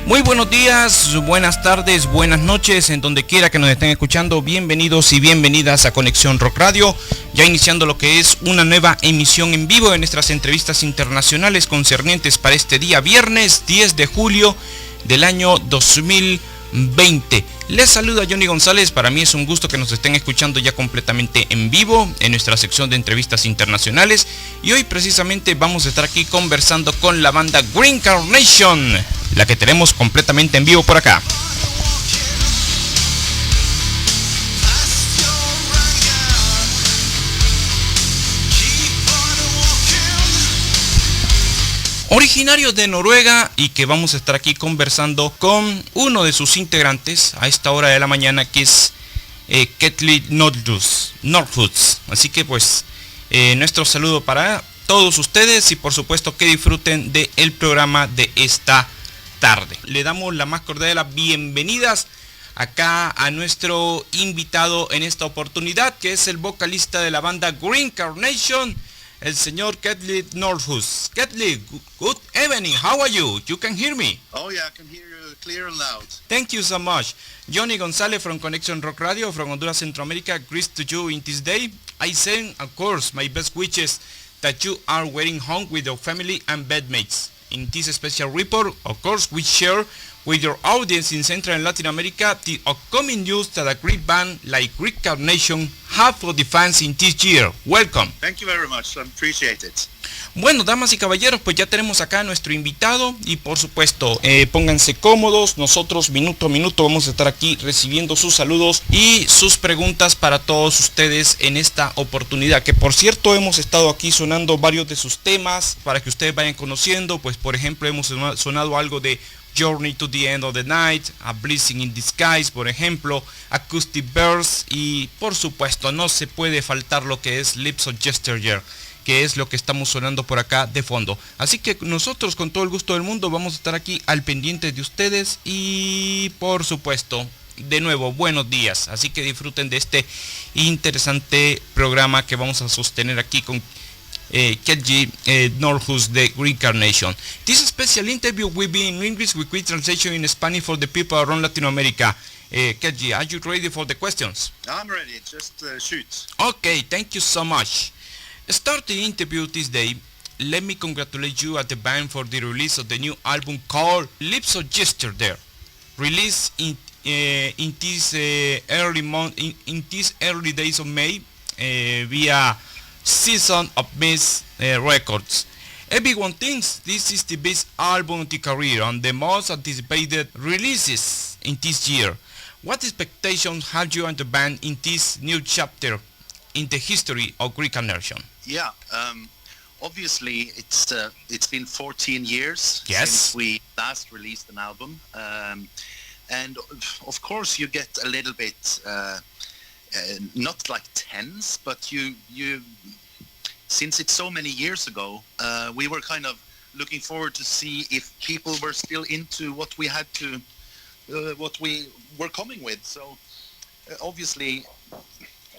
Muy buenos días, buenas tardes, buenas noches, en donde quiera que nos estén escuchando, bienvenidos y bienvenidas a Conexión Rock Radio, ya iniciando lo que es una nueva emisión en vivo de nuestras entrevistas internacionales concernientes para este día viernes 10 de julio del año 2020. Les saluda Johnny González, para mí es un gusto que nos estén escuchando ya completamente en vivo en nuestra sección de entrevistas internacionales y hoy precisamente vamos a estar aquí conversando con la banda Green Carnation, la que tenemos completamente en vivo por acá. Originarios de Noruega y que vamos a estar aquí conversando con uno de sus integrantes a esta hora de la mañana, que es Kjetil Nordhus. Así que pues nuestro saludo para todos ustedes y por supuesto que disfruten del programa de esta tarde. Le damos la más cordial de las bienvenidas acá a nuestro invitado en esta oportunidad, que es el vocalista de la banda Green Carnation, el señor Kjetil Nordhus. Kjetil, good evening. How are you? You can hear me? Oh yeah, I can hear you clear and loud. Thank you so much. Johnny González from Conexion Rock Radio from Honduras, Central America. Greets to you in this day. I send, of course, my best wishes that you are waiting home with your family and bedmates. In this special report, of course, we share with your audience in Central and Latin America the upcoming news that a great band like Green Carnation have for the fans in this year. Welcome. Thank you very much. I appreciate it. Bueno, damas y caballeros, pues ya tenemos acá a nuestro invitado y por supuesto, pónganse cómodos. Nosotros minuto a minuto vamos a estar aquí recibiendo sus saludos y sus preguntas para todos ustedes en esta oportunidad. Que por cierto, hemos estado aquí sonando varios de sus temas para que ustedes vayan conociendo. Pues por ejemplo, hemos sonado algo de Journey to the End of the Night, A Blessing in Disguise, por ejemplo, Acoustic Verses y por supuesto no se puede faltar lo que es Leaves of Yesteryear, que es lo que estamos sonando por acá de fondo. Así que nosotros con todo el gusto del mundo vamos a estar aquí al pendiente de ustedes y por supuesto, de nuevo, buenos días. Así que disfruten de este interesante programa que vamos a sostener aquí con Kjetil Nordhus de Green Carnation. This special interview will be in English with quick translation in Spanish for the people around Latin America. Kjetil, are you ready for the questions? I'm ready. Just shoot. Okay, thank you so much. Start the interview this day. Let me congratulate you at the band for the release of the new album called Leaves of Yesteryear, released in these early days of May via Season of Mist Records. Everyone thinks this is the best album of the career and the most anticipated releases in this year. What expectations have you and the band in this new chapter in the history of Green Carnation? Yeah, obviously it's been 14 years Yes. since we last released an album, and of course you get a little bit not like tense, but you since it's so many years ago, we were kind of looking forward to see if people were still into what we had to what we were coming with. So obviously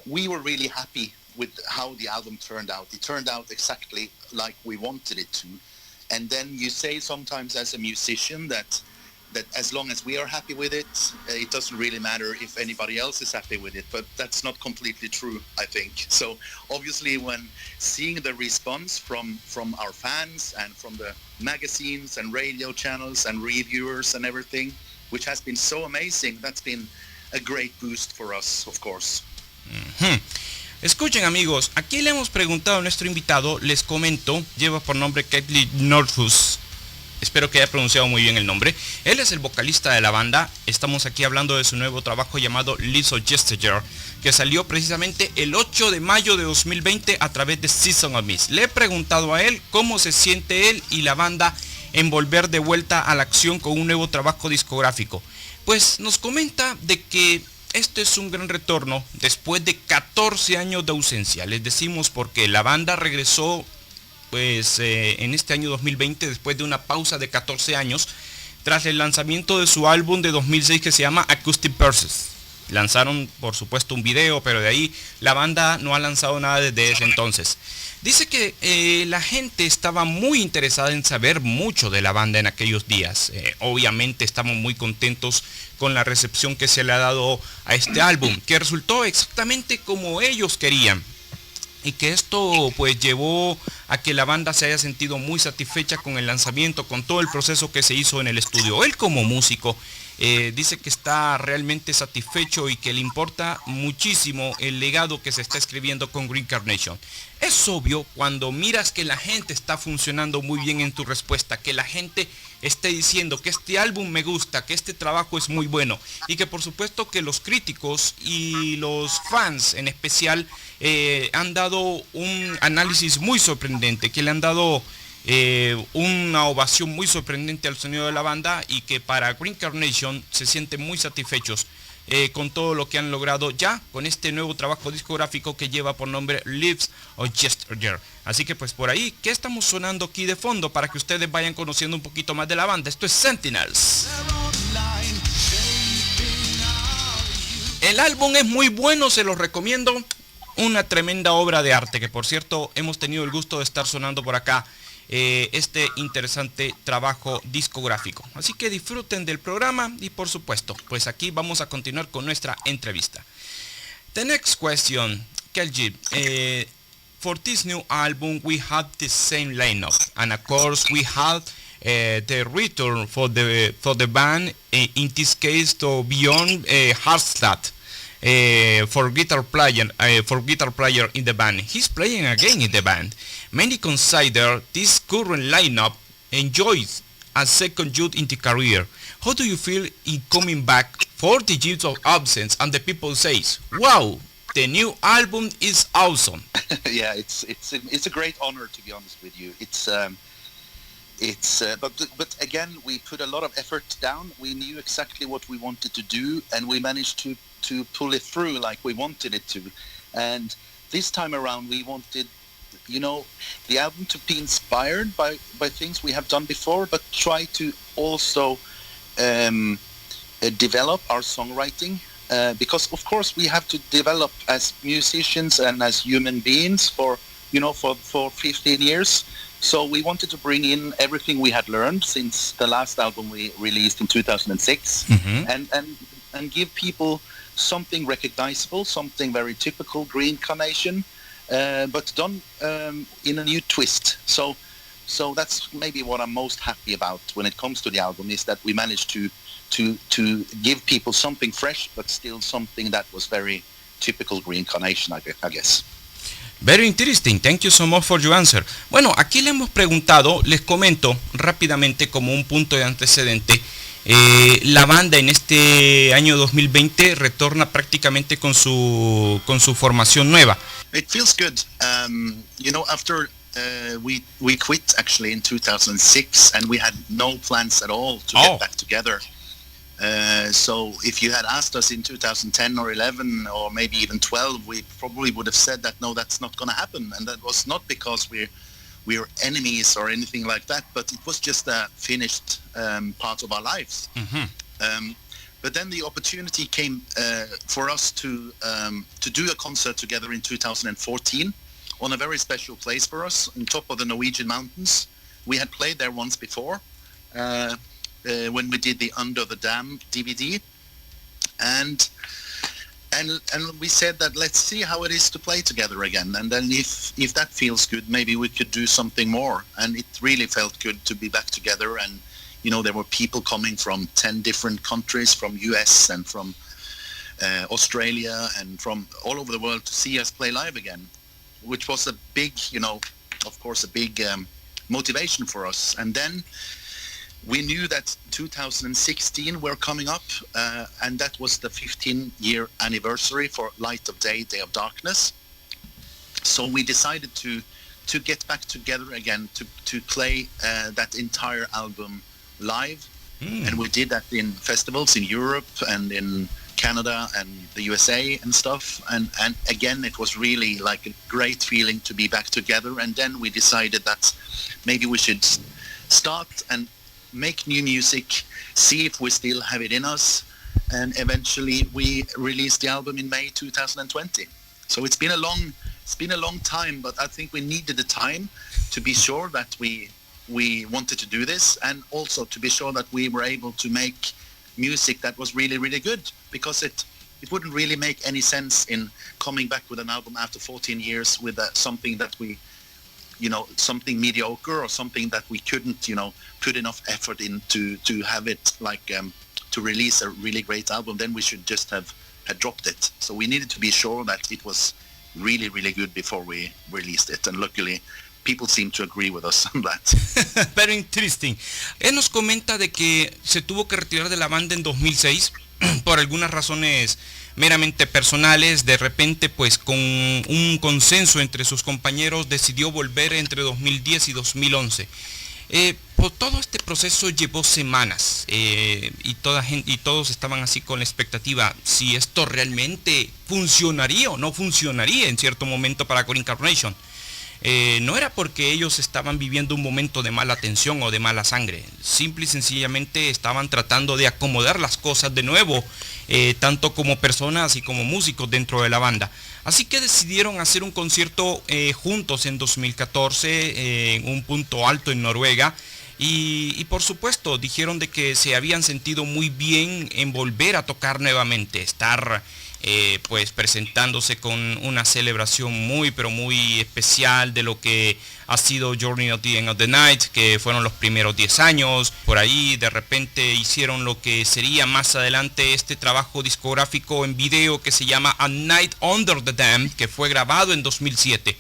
we were really happy with how the album turned out. It turned out exactly like we wanted it to. And then you say sometimes as a musician that as long as we are happy with it, it doesn't really matter if anybody else is happy with it. But that's not completely true, I think. So obviously when seeing the response from our fans and from the magazines and radio channels and reviewers and everything, which has been so amazing, that's been a great boost for us, of course. Mm-hmm. Escuchen amigos, aquí le hemos preguntado a nuestro invitado, les comento, lleva por nombre Kjetil Nordhus. Espero que haya pronunciado muy bien el nombre. Él es el vocalista de la banda. Estamos aquí hablando de su nuevo trabajo llamado Leaves of Yesteryear, que salió precisamente el 8 de mayo de 2020 a través de Season of Mist. Le he preguntado a él cómo se siente él y la banda en volver de vuelta a la acción con un nuevo trabajo discográfico. Pues nos comenta de que este es un gran retorno después de 14 años de ausencia. Les decimos porque la banda regresó pues en este año 2020 después de una pausa de 14 años tras el lanzamiento de su álbum de 2006 que se llama Acoustic Verses. Lanzaron, por supuesto, un video, pero de ahí la banda no ha lanzado nada desde ese entonces. Dice que la gente estaba muy interesada en saber mucho de la banda en aquellos días. Obviamente estamos muy contentos con la recepción que se le ha dado a este álbum, que resultó exactamente como ellos querían. Y que esto pues llevó a que la banda se haya sentido muy satisfecha con el lanzamiento, con todo el proceso que se hizo en el estudio. Él como músico dice que está realmente satisfecho y que le importa muchísimo el legado que se está escribiendo con Green Carnation. Es obvio cuando miras que la gente está funcionando muy bien en tu respuesta, que la gente esté diciendo que este álbum me gusta, que este trabajo es muy bueno y que por supuesto que los críticos y los fans en especial han dado un análisis muy sorprendente, que le han dado una ovación muy sorprendente al sonido de la banda y que para Green Carnation se sienten muy satisfechos con todo lo que han logrado ya con este nuevo trabajo discográfico que lleva por nombre Leaves of Yesteryear. Así que pues por ahí, ¿qué estamos sonando aquí de fondo para que ustedes vayan conociendo un poquito más de la banda? Esto es Sentinels. El álbum es muy bueno, se los recomiendo. Una tremenda obra de arte que por cierto hemos tenido el gusto de estar sonando por acá este interesante trabajo discográfico. Así que disfruten del programa y por supuesto, pues aquí vamos a continuar con nuestra entrevista. The next question, Kjetil, for this new album we had the same lineup and of course we had the return for the band, in this case to Bjorn Harstad. For guitar player in the band. He's playing again in the band. Many consider this current lineup enjoys a second youth in the career. How do you feel in coming back 40 years of absence and the people says, wow, the new album is awesome? Yeah, it's a great honor, to be honest with you. But again, we put a lot of effort down. We knew exactly what we wanted to do, and we managed to pull it through like we wanted it to. And this time around, we wanted, the album to be inspired by things we have done before, but try to also develop our songwriting. Because of course we have to develop as musicians and as human beings for 15 years. So we wanted to bring in everything we had learned since the last album we released in 2006, and give people something recognizable, something very typical Green Carnation, but done in a new twist. So that's maybe what I'm most happy about when it comes to the album, is that we managed to give people something fresh, but still something that was very typical Green Carnation, I guess. Very interesting, thank you so much for your answer. Bueno, aquí le hemos preguntado, les comento rápidamente como un punto de antecedente, la banda en este año 2020 retorna prácticamente con su formación nueva. It feels good, after we quit actually in 2006 and we had no plans at all to get back together. So if you had asked us in 2010 or 11 or maybe even 12, we probably would have said that no, that's not going to happen. And that was not because we're enemies or anything like that, but it was just a finished part of our lives. But then the opportunity came for us to do a concert together in 2014 on a very special place for us, on top of the Norwegian mountains. We had played there once before. When we did the Under the Dam DVD, and we said that let's see how it is to play together again, and then if that feels good, maybe we could do something more. And it really felt good to be back together, and there were people coming from 10 different countries, from US and from Australia and from all over the world to see us play live again, which was a big, of course, a big motivation for us. And then we knew that 2016 were coming up, and that was the 15-year anniversary for Light of Day, Day of Darkness. So we decided to get back together again to play that entire album live. And we did that in festivals in Europe and in Canada and the USA and stuff. And again, it was really like a great feeling to be back together. And then we decided that maybe we should start and make new music, see if we still have it in us, and eventually we released the album in May 2020. So it's been a long time, but I think we needed the time to be sure that we wanted to do this, and also to be sure that we were able to make music that was really, really good, because it wouldn't really make any sense in coming back with an album after 14 years with something that we, something mediocre, or something that we couldn't, put enough effort in to have it to release a really great album. Then we should just have dropped it. So we needed to be sure that it was really, really good before we released it, and luckily people seem to agree with us on that. Very interesting. Él nos comenta de que se tuvo que retirar de la banda en 2006 por algunas razones meramente personales. De repente, pues con un consenso entre sus compañeros, decidió volver entre 2010 y 2011. Por todo este proceso llevó semanas, y todos estaban así con la expectativa si esto realmente funcionaría o no funcionaría en cierto momento para Green Carnation. No era porque ellos estaban viviendo un momento de mala tensión o de mala sangre, simple y sencillamente estaban tratando de acomodar las cosas de nuevo, tanto como personas y como músicos dentro de la banda. Así que decidieron hacer un concierto juntos en 2014 en un punto alto en Noruega, y por supuesto dijeron de que se habían sentido muy bien en volver a tocar nuevamente, estar pues presentándose con una celebración muy pero muy especial de lo que ha sido Journey of the End of the Night, que fueron los primeros 10 años. Por ahí de repente hicieron lo que sería más adelante este trabajo discográfico en video que se llama A Night Under the Dam, que fue grabado en 2007.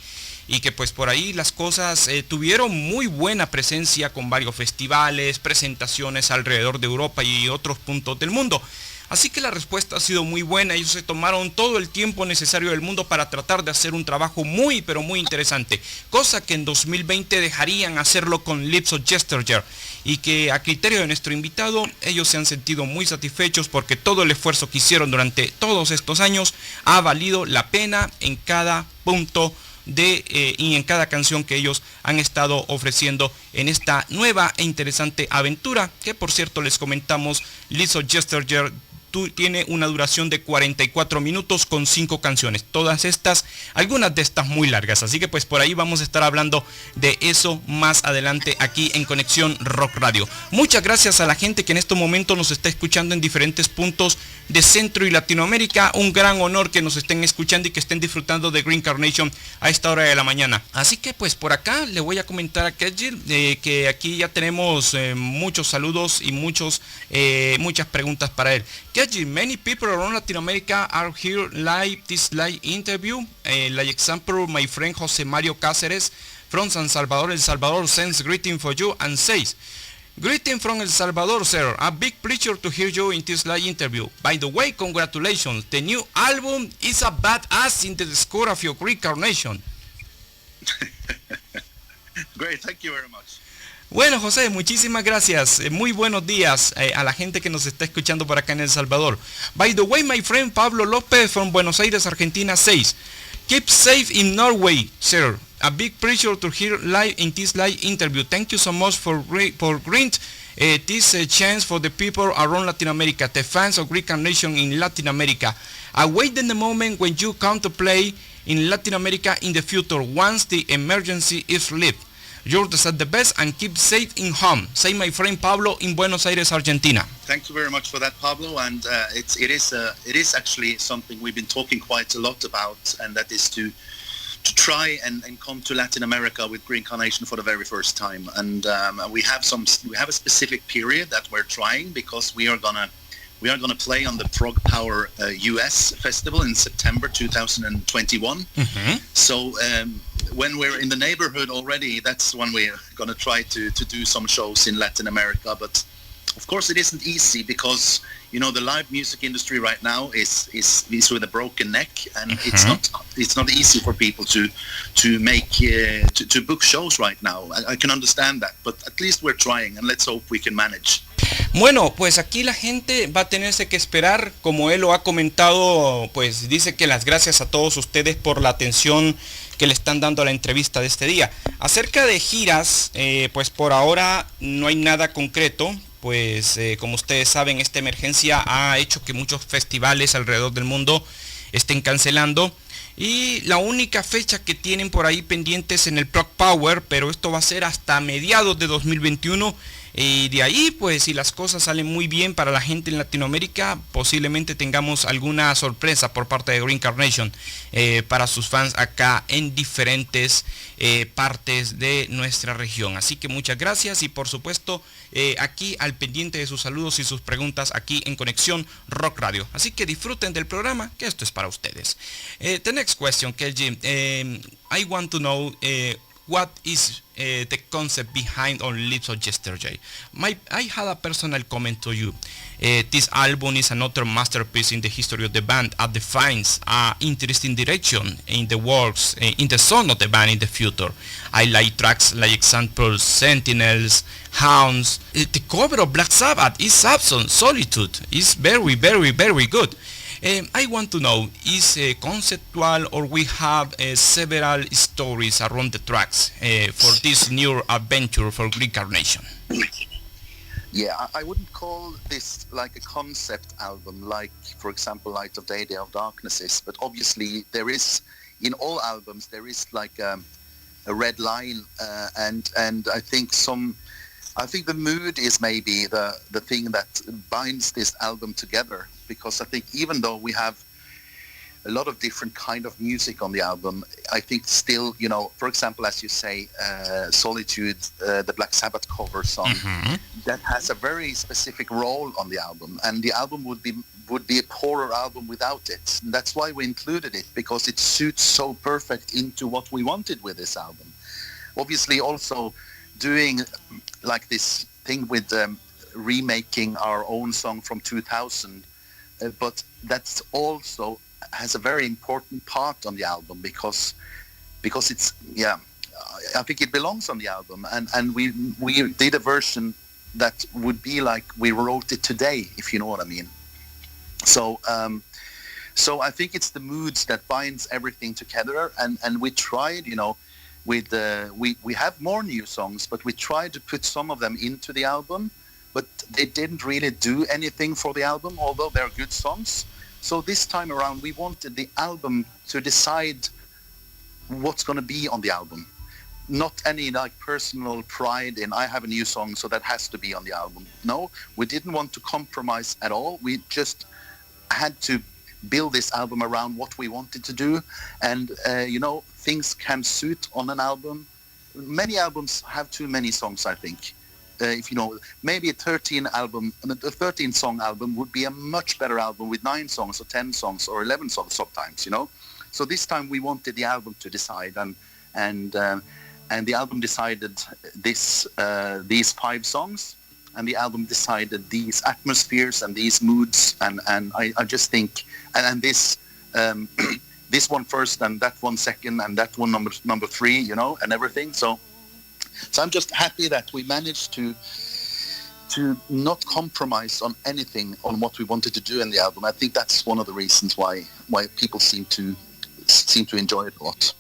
Y que pues por ahí las cosas tuvieron muy buena presencia con varios festivales, presentaciones alrededor de Europa y otros puntos del mundo. Así que la respuesta ha sido muy buena. Ellos se tomaron todo el tiempo necesario del mundo para tratar de hacer un trabajo muy pero muy interesante, cosa que en 2020 dejarían hacerlo con Leaves of Yesteryear, y que a criterio de nuestro invitado ellos se han sentido muy satisfechos porque todo el esfuerzo que hicieron durante todos estos años ha valido la pena en cada punto y en cada canción que ellos han estado ofreciendo en esta nueva e interesante aventura, que por cierto les comentamos, Leaves of Yesteryear tiene una duración de 44 minutos con 5 canciones, todas estas, algunas de estas muy largas, así que pues por ahí vamos a estar hablando de eso más adelante aquí en Conexión Rock Radio. Muchas gracias a la gente que en este momento nos está escuchando en diferentes puntos de Centro y Latinoamérica. Un gran honor que nos estén escuchando y que estén disfrutando de Green Carnation a esta hora de la mañana. Así que pues por acá le voy a comentar a Kjetil que aquí ya tenemos muchos saludos y muchas preguntas para él. Kjetil, many people around Latin America are here this live interview. Like example, my friend Jose Mario Cáceres from San Salvador, El Salvador, sends greeting for you and says, "Greeting from El Salvador, sir. A big pleasure to hear you in this live interview. By the way, congratulations. The new album is a badass in the discography of Green Carnation." Great, thank you very much. Bueno, José, muchísimas gracias. Muy buenos días a la gente que nos está escuchando por acá en El Salvador. By the way, my friend Pablo López from Buenos Aires, Argentina says, "Keep safe in Norway, sir. A big pleasure to hear live in this live interview. Thank you so much for granting this chance for the people around Latin America, the fans of Green Carnation in Latin America. Awaiting the moment when you come to play in Latin America in the future once the emergency is lifted. You're the best and keep safe in home." Say my friend Pablo in Buenos Aires, Argentina. Thank you very much for that, Pablo. And it is actually something we've been talking quite a lot about, and that is to try and come to Latin America with Green Carnation for the very first time. And we have a specific period that we're trying, because we are gonna play on the Prog Power US Festival in September 2021. Mm-hmm. So when we're in the neighborhood already, that's when we're going to try to do some shows in Latin America. But of course it isn't easy, because the live music industry right now is with a broken neck, and mm-hmm. it's not easy for people to book shows right now. I can understand that, but at least we're trying, and let's hope we can manage. Bueno, pues aquí la gente va a tenerse que esperar, como él lo ha comentado, pues dice que las gracias a todos ustedes por la atención que le están dando a la entrevista de este día. Acerca de giras, pues por ahora no hay nada concreto, pues como ustedes saben, esta emergencia ha hecho que muchos festivales alrededor del mundo estén cancelando. Y la única fecha que tienen por ahí pendientes en el Prog Power, pero esto va a ser hasta mediados de 2021. Y de ahí, pues, si las cosas salen muy bien para la gente en Latinoamérica, posiblemente tengamos alguna sorpresa por parte de Green Carnation para sus fans acá en diferentes partes de nuestra región. Así que muchas gracias y por supuesto aquí al pendiente de sus saludos y sus preguntas aquí en Conexión Rock Radio. Así que disfruten del programa, que esto es para ustedes. The next question, Kjetil. I want to know what is the concept behind on Leaves of Yesteryear. I had a personal comment to you. This album is another masterpiece in the history of the band and defines an interesting direction in the works, in the sound of the band in the future. I like tracks like example Sentinels, Hounds. The cover of Black Sabbath is Sabson, Solitude. It's very, very, very good. I want to know, is conceptual or we have several stories around the tracks for this new adventure for Green Carnation? Yeah, I wouldn't call this like a concept album, like, for example, Light of Day, Day of Darkness is, but obviously there is, in all albums, there is like a red line, and I think the mood is maybe the thing that binds this album together, because I think even though we have a lot of different kind of music on the album, I think still, you know, for example, as you say, Solitude, the Black Sabbath cover song, that has a very specific role on the album, and the album would be a poorer album without it. And that's why we included it, because it suits so perfect into what we wanted with this album. Obviously also doing like this thing with remaking our own song from 2000, but that's also has a very important part on the album because it's, yeah, I think it belongs on the album, and we did a version that would be like we wrote it today, if you know what I mean. So I think it's the moods that binds everything together, and we tried, you know, with we have more new songs, but we tried to put some of them into the album, but they didn't really do anything for the album, although they're good songs. So this time around, we wanted the album to decide what's going to be on the album. Not any like personal pride in I have a new song, so that has to be on the album. No, we didn't want to compromise at all. We just had to build this album around what we wanted to do. And, you know, things can suit on an album. Many albums have too many songs, I think. If you know, maybe a 13-song album would be a much better album with 9 songs or 10 songs or 11 songs sometimes, you know. So this time we wanted the album to decide, and the album decided these 5 songs, and the album decided these atmospheres and these moods, and I just think, and this this one first and that one second and that one number 3, you know, and everything. So I'm just happy that we managed to not compromise on anything on what we wanted to do in the album. I think that's one of the reasons why people seem to enjoy it a lot.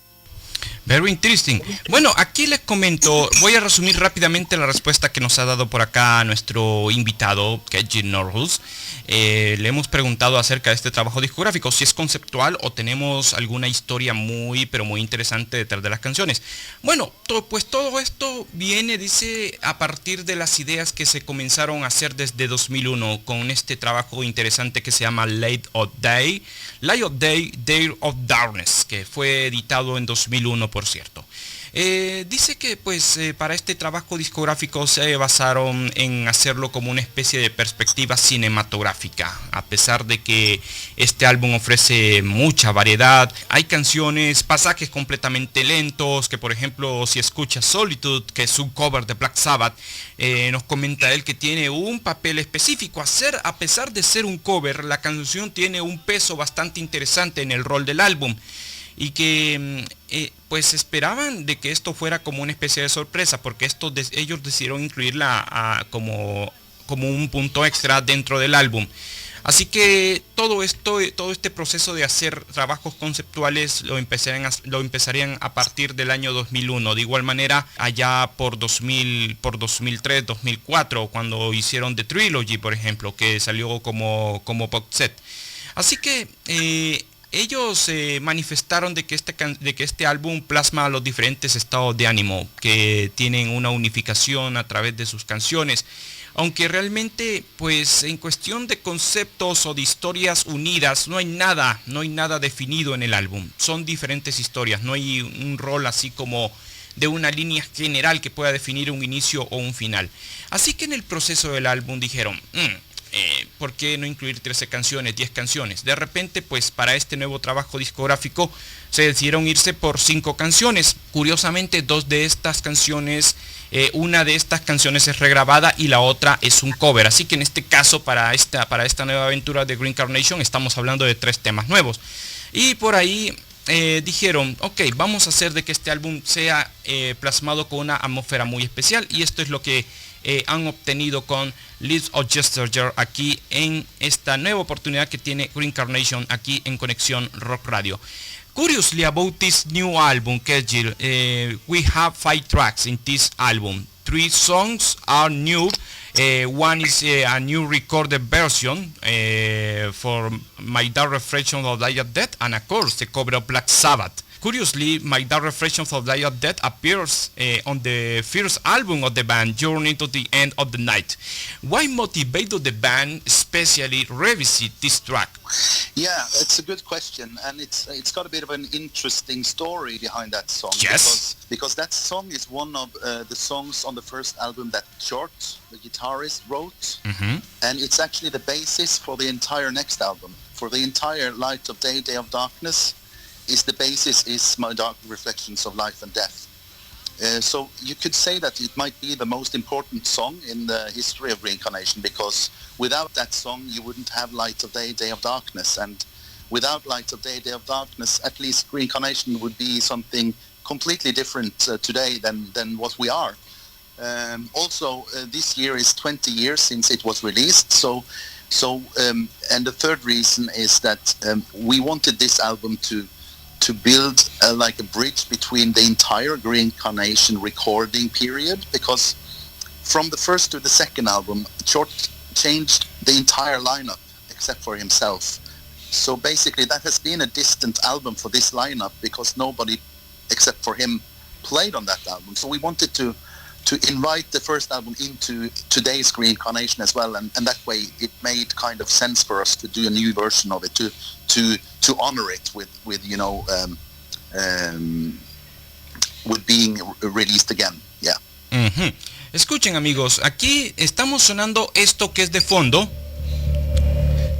Very interesting. Bueno, aquí les comento, voy a resumir rápidamente la respuesta que nos ha dado por acá nuestro invitado, Kjetil Nordhus. Le hemos preguntado acerca de este trabajo discográfico, si es conceptual o tenemos alguna historia muy, pero muy interesante detrás de las canciones. Bueno, pues todo esto viene, dice, a partir de las ideas que se comenzaron a hacer desde 2001 con este trabajo interesante que se llama Light of Day, Day of Darkness, que fue editado en 2001, por cierto. Dice que pues para este trabajo discográfico se basaron en hacerlo como una especie de perspectiva cinematográfica, a pesar de que este álbum ofrece mucha variedad. Hay canciones, pasajes completamente lentos, que por ejemplo si escuchas Solitude, que es un cover de Black Sabbath, nos comenta él que tiene un papel específico. A pesar de ser un cover, la canción tiene un peso bastante interesante en el rol del álbum, y que pues esperaban de que esto fuera como una especie de sorpresa, porque ellos decidieron incluirla como un punto extra dentro del álbum. Así que todo este proceso de hacer trabajos conceptuales lo empezarían a partir del año 2001. De igual manera, allá por 2003, 2004, cuando hicieron The Trilogy, por ejemplo, que salió como box set. Así que ellos manifestaron de que este álbum plasma los diferentes estados de ánimo, que tienen una unificación a través de sus canciones. Aunque realmente, pues en cuestión de conceptos o de historias unidas, no hay nada definido en el álbum. Son diferentes historias, no hay un rol así como de una línea general que pueda definir un inicio o un final. Así que en el proceso del álbum dijeron, ¿por qué no incluir 13 canciones, 10 canciones? De repente, pues para este nuevo trabajo discográfico se decidieron irse por 5 canciones. Curiosamente, una de estas canciones es regrabada y la otra es un cover. Así que en este caso, para esta nueva aventura de Green Carnation, estamos hablando de 3 temas nuevos. Y por ahí dijeron, ok, vamos a hacer de que este álbum sea plasmado con una atmósfera muy especial. Y esto es lo que han obtenido con Leaves of Yesteryear aquí en esta nueva oportunidad que tiene Green Carnation aquí en Conexión Rock Radio. Curiously about this new album, Kjetil, we have 5 tracks in this album. 3 songs are new. One is a new recorded version for My Dark Reflection of Agder, and of course the cover of Black Sabbath. Curiously, My Dark Reflection of Agder appears on the first album of the band, Journey to the End of the Night. Why motivated the band especially revisit this track? Yeah, it's a good question, and it's got a bit of an interesting story behind that song. Yes. Because that song is one of the songs on the first album that Kjetil, the guitarist, wrote, and it's actually the basis for the entire next album. For the entire Light of Day, Day of Darkness, the basis is My Dark Reflections of Life and Death. So you could say that it might be the most important song in the history of Green Carnation, because without that song you wouldn't have Light of Day, Day of Darkness, and without Light of Day, Day of Darkness, at least Green Carnation would be something completely different today than what we are. Also, this year is 20 years since it was released, and the third reason is that we wanted this album to build like a bridge between the entire Green Carnation recording period, because from the first to the second album, Kjetil changed the entire lineup except for himself. So basically that has been a distant album for this lineup, because nobody except for him played on that album. So we wanted to invite the first album into today's Green Carnation as well, and that way it made kind of sense for us to do a new version of it, to honor it with being released again. Yeah. Escuchen, amigos, aquí estamos sonando esto que es de fondo,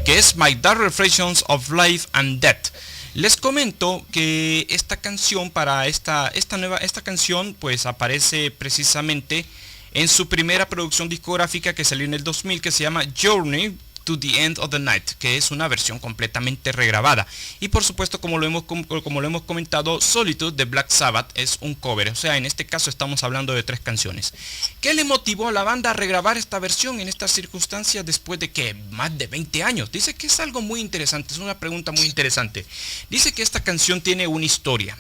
que es My Dark Reflections of Life and Death. Les comento que esta canción esta canción pues aparece precisamente en su primera producción discográfica que salió en el 2000, que se llama Journey to the End of the Night, que es una versión completamente regrabada. Y por supuesto, como lo hemos comentado, Solitude de Black Sabbath es un cover. O sea, en este caso estamos hablando de 3 canciones. ¿Qué le motivó a la banda a regrabar esta versión en estas circunstancias después de que más de 20 años? Dice que es algo muy interesante, es una pregunta muy interesante. Dice que esta canción tiene una historia,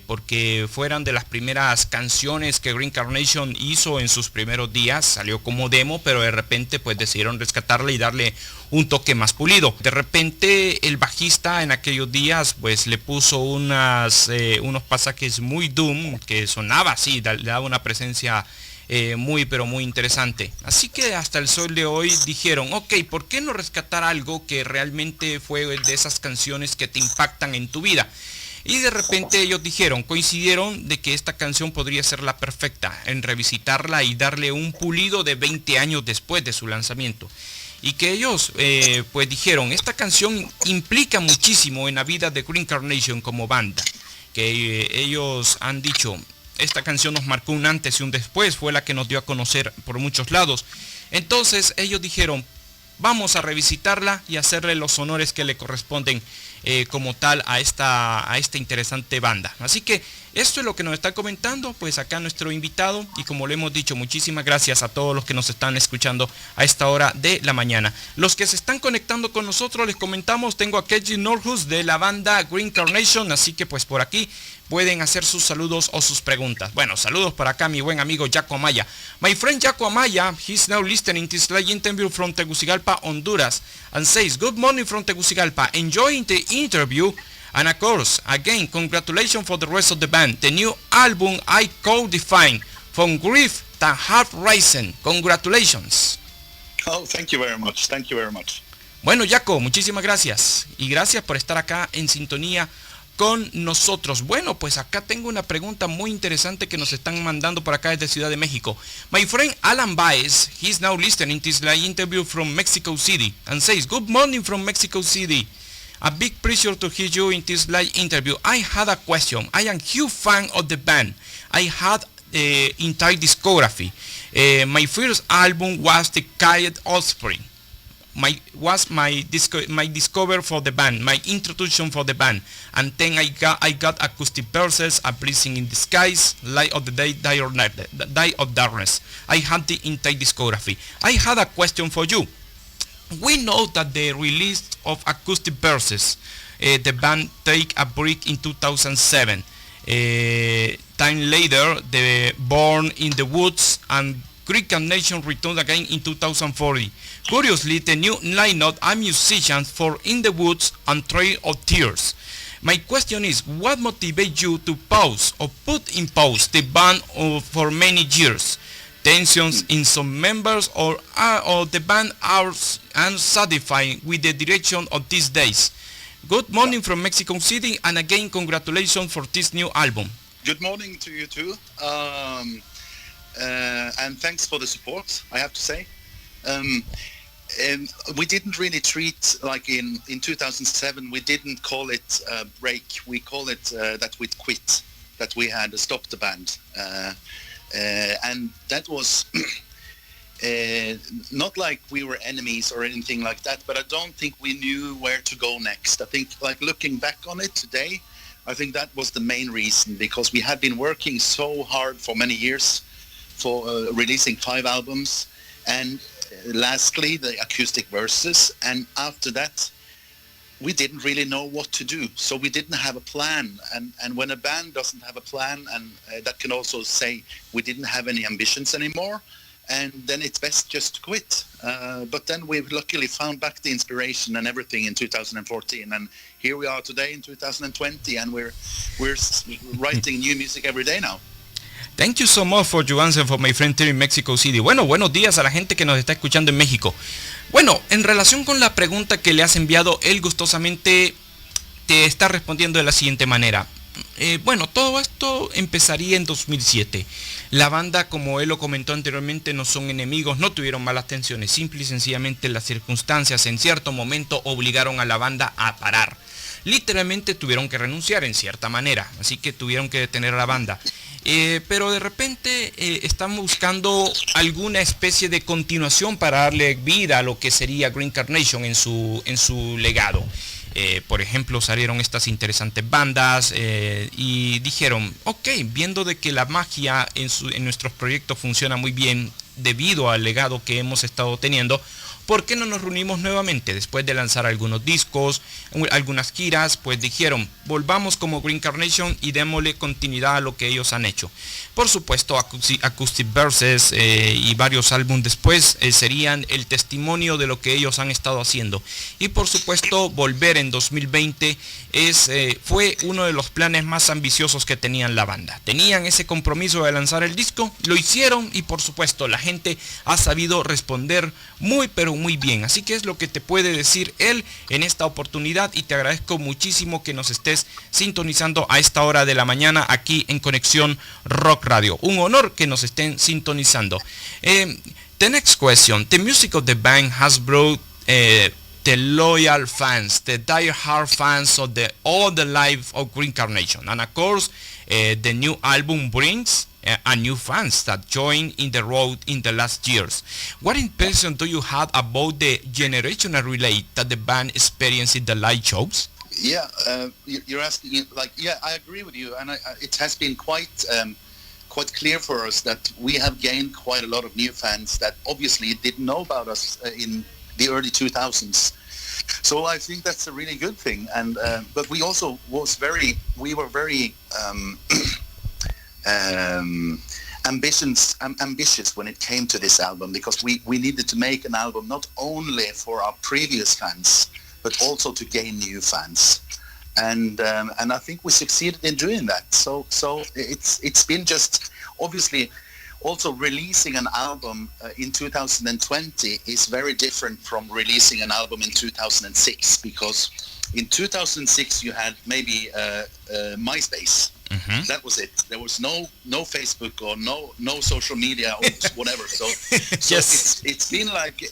porque fueron de las primeras canciones que Green Carnation hizo en sus primeros días. Salió como demo, pero de repente pues decidieron rescatarla y darle un toque más pulido. De repente el bajista en aquellos días pues le puso unos pasajes muy doom, que sonaba así, le daba una presencia muy pero muy interesante. Así que hasta el sol de hoy dijeron, ok, ¿por qué no rescatar algo que realmente fue de esas canciones que te impactan en tu vida? Y de repente ellos coincidieron de que esta canción podría ser la perfecta en revisitarla y darle un pulido de 20 años después de su lanzamiento. Y que ellos pues dijeron, esta canción implica muchísimo en la vida de Green Carnation como banda. Que ellos han dicho, esta canción nos marcó un antes y un después, fue la que nos dio a conocer por muchos lados. Entonces ellos dijeron, vamos a revisitarla y hacerle los honores que le corresponden como tal a esta interesante banda. Así que Esto es lo que nos está comentando pues acá nuestro invitado, y como le hemos dicho, muchísimas gracias a todos los que nos están escuchando a esta hora de la mañana. Los que se están conectando con nosotros, les comentamos, tengo a Kjetil Nordhus de la banda Green Carnation, así que pues por aquí pueden hacer sus saludos o sus preguntas. Bueno, saludos para acá mi buen amigo Jaco Amaya. My friend Jaco Amaya, he's now listening to this live interview from Tegucigalpa, Honduras, and says, good morning from Tegucigalpa, enjoying the interview, and of course, again, congratulations for the rest of the band. The new album I co-define, from grief to heart rising. Congratulations. Oh, thank you very much. Thank you very much. Bueno, Jaco, muchísimas gracias. Y gracias por estar acá en sintonía con nosotros. Bueno, pues acá tengo una pregunta muy interesante que nos están mandando por acá desde Ciudad de México. My friend Alan Baez, he's now listening to this live interview from Mexico City and says, good morning from Mexico City. A big pleasure to hear you in this live interview. I had a question. I am huge fan of the band. I had entire discography. My first album was The Quiet Offspring. My discover for the band, my introduction for the band, and then I got Acoustic Verses, A Blessing in Disguise, Light of the Day, Die of Darkness. I had the entire discography. I had a question for you. We know that the release of Acoustic Verses, the band take a break in 2007. Time later, the Born in the Woods and Green Carnation returned again in 2040. Curiously, the new lineup are musicians for In the Woods and Trail of Tears. My question is, what motivates you to pause or put in pause the band for many years? Tensions in some members or the band are unsatisfied with the direction of these days? Good morning from Mexico City, and again congratulations for this new album. Good morning to you too. And thanks for the support, I have to say. We didn't really treat, like in 2007, we didn't call it a break. We call it that we'd quit, that we had stopped the band. And that was not like we were enemies or anything like that, but I don't think we knew where to go next. I think, like, looking back on it today, I think that was the main reason, because we had been working so hard for many years for releasing 5 albums, and lastly the Acoustic Verses, and after that we didn't really know what to do, so we didn't have a plan, and when a band doesn't have a plan, and that can also say we didn't have any ambitions anymore, and then it's best just to quit. But then we've luckily found back the inspiration and everything in 2014, and here we are today in 2020, and we're writing new music every day now. Thank you so much for your answer for my friend here in Mexico City. Bueno, buenos días a la gente que nos está escuchando en México. Bueno, en relación con la pregunta que le has enviado, él gustosamente te está respondiendo de la siguiente manera. Bueno, todo esto empezaría en 2007. La banda, como él lo comentó anteriormente, no son enemigos, no tuvieron malas tensiones. Simple y sencillamente las circunstancias en cierto momento obligaron a la banda a parar. Literalmente tuvieron que renunciar en cierta manera, así que tuvieron que detener a la banda. Pero de repente están buscando alguna especie de continuación para darle vida a lo que sería Green Carnation en su legado. Por ejemplo, salieron estas interesantes bandas y dijeron, ok, viendo de que la magia en nuestros proyectos funciona muy bien debido al legado que hemos estado teniendo, ¿por qué no nos reunimos nuevamente? Después de lanzar algunos discos, algunas giras, pues dijeron, volvamos como Green Carnation y démosle continuidad a lo que ellos han hecho. Por supuesto, Acoustic Verses y varios álbumes después serían el testimonio de lo que ellos han estado haciendo. Y por supuesto, volver en 2020 fue uno de los planes más ambiciosos que tenían la banda. Tenían ese compromiso de lanzar el disco, lo hicieron y por supuesto la gente ha sabido responder pero muy bien. Así que es lo que te puede decir él en esta oportunidad, y te agradezco muchísimo que nos estés sintonizando a esta hora de la mañana aquí en Conexión Rock Radio. Un honor que nos estén sintonizando. The next question. The music of the band has brought the loyal fans, the die-hard fans of all the life of Green Carnation, and of course the new album brings a new fans that joined in the road in the last years. What impression do you have about the generational relay that the band experienced in the live shows? You're asking, like, I agree with you, and it has been quite clear for us that we have gained quite a lot of new fans that obviously didn't know about us in the early 2000s. So I think that's a really good thing, and but we also were very ambitious when it came to this album, because we needed to make an album not only for our previous fans but also to gain new fans, and I think we succeeded in doing that. So it's been just obviously also releasing an album in 2020 is very different from releasing an album in 2006, because in 2006 you had maybe MySpace. Mm-hmm. That was it. There was no Facebook or no social media or whatever. So yes. It's been like